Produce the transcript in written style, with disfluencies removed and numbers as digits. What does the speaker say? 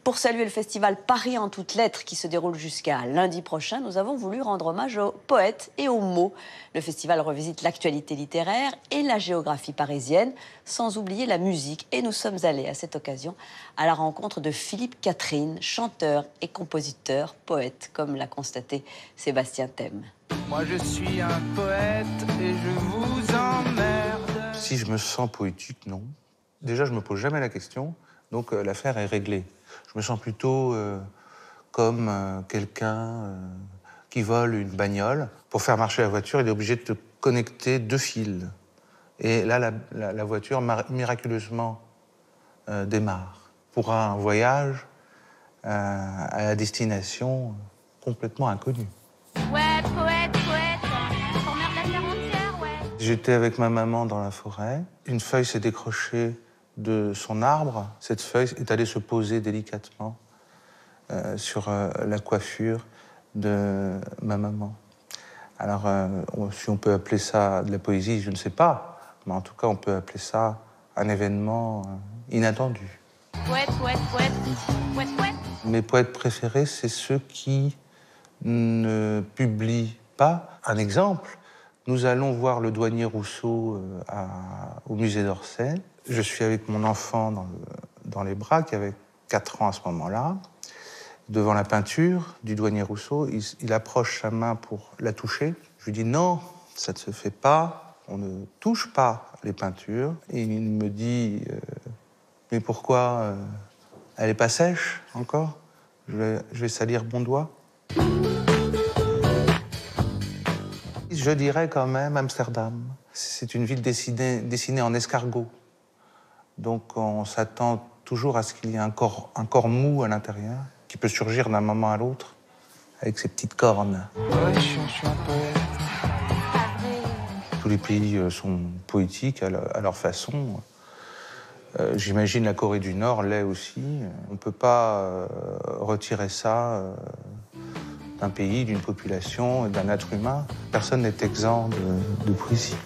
Pour saluer le festival Paris en toutes lettres qui se déroule jusqu'à lundi prochain, nous avons voulu rendre hommage aux poètes et aux mots. Le festival revisite l'actualité littéraire et la géographie parisienne, sans oublier la musique. Et nous sommes allés à cette occasion à la rencontre de Philippe Catherine, chanteur et compositeur, poète, comme l'a constaté Sébastien Thème. Moi je suis un poète et je vous emmerde. Si je me sens poétique, non. Déjà, je me pose jamais la question, donc l'affaire est réglée. Je me sens plutôt comme quelqu'un qui vole une bagnole. Pour faire marcher la voiture, il est obligé de te connecter 2 fils. Et là, la voiture miraculeusement démarre pour un voyage à la destination complètement inconnue. Ouais, poète, t'emmerdes la terre entière, ouais. J'étais avec ma maman dans la forêt. Une feuille s'est décrochée de son arbre. Cette feuille est allée se poser délicatement sur la coiffure de ma maman. Alors, si on peut appeler ça de la poésie, je ne sais pas. Mais en tout cas, on peut appeler ça un événement inattendu. Poète. Mes poètes préférés, c'est ceux qui ne publient pas. Un exemple, nous allons voir le douanier Rousseau au musée d'Orsay. Je suis avec mon enfant dans les bras, qui avait 4 ans à ce moment-là. Devant la peinture du douanier Rousseau, il approche sa main pour la toucher. Je lui dis non, ça ne se fait pas, on ne touche pas les peintures. Et il me dit mais pourquoi elle n'est pas sèche encore? Je vais salir mon doigt. Je dirais quand même Amsterdam. C'est une ville dessinée en escargot. Donc on s'attend toujours à ce qu'il y ait un corps mou à l'intérieur, qui peut surgir d'un moment à l'autre, avec ses petites cornes. Ouais, je suis un poète. Tous les pays sont poétiques à leur façon. J'imagine la Corée du Nord l'est aussi. On ne peut pas retirer ça d'un pays, d'une population, d'un être humain. Personne n'est exempt de poésie.